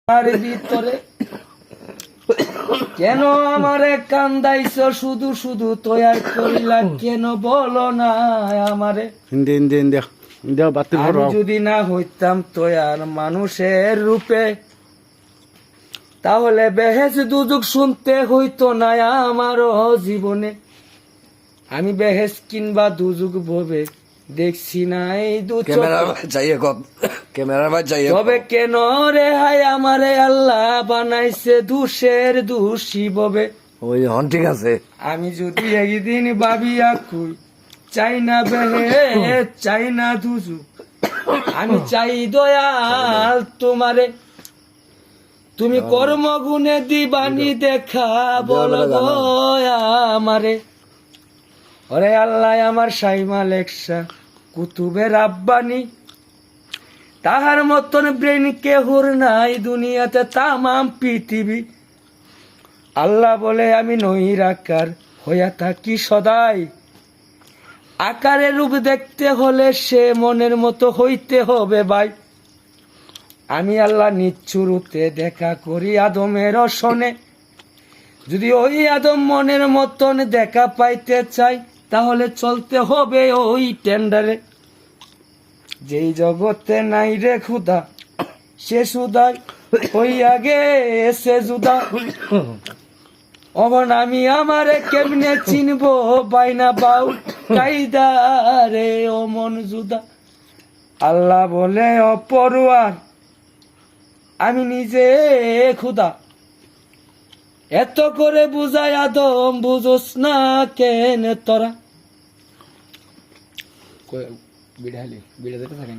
আর ভিতরে কেন আমারে কান্দাইছ শুধু শুধু তৈয়ার করিলা কেন বলো না আমারে আমি যদি না হইতাম তৈয়ার মানুষের রূপে তাহলে বেহেস দুজুক শুনতে হইতো না আমারও জীবনে আমি বেহেস কিংবা দুজুক ভবে দেখছি না এই তবে কেন রে হাই আমারে আল্লাহ বানাইছে দুষের দোষী ববে ওই হন ঠিক আছে। আমি যদি একদিন ভাবিয়া কই চাই না বেহে চাই না দুজুক আমি চাই দয়াল তোমারে তুমি কর্মগুণে দিবানি দেখা বলো দয়া আমারে ওরে আল্লাহ আমার সাইমা লেখা কুতুবের আব্বানি তাহার মতন ব্রেন কেহুর নাই দুনিয়াতে তামাম পৃথিবী আল্লাহ বলে আমি নৈরাকার হইয়া থাকি সদাই আকারে রূপ দেখতে হলে সে মনের মতো হইতে হবে ভাই আমি আল্লাহ নিচ্ছুরুতে দেখা করি আদমের রসনে যদি ওই আদম মনের মতন দেখা পাইতে চাই তাহলে চলতে হবে ওই টেন্ডারে যেই জগতে নাই রে খুদা সে সুদাই ওই আগে এসে জুদা অবন আমি আমারে কেমনে চিনবো বাইনা বাউ কাইদা রে ও মন জুদা আল্লাহ বলে অপরুয়ার আমি নিজে খুদা এত করে বুঝাই আদম বুঝোস না কেন তোরা বিড়ালি বিড়া যেতে থাকে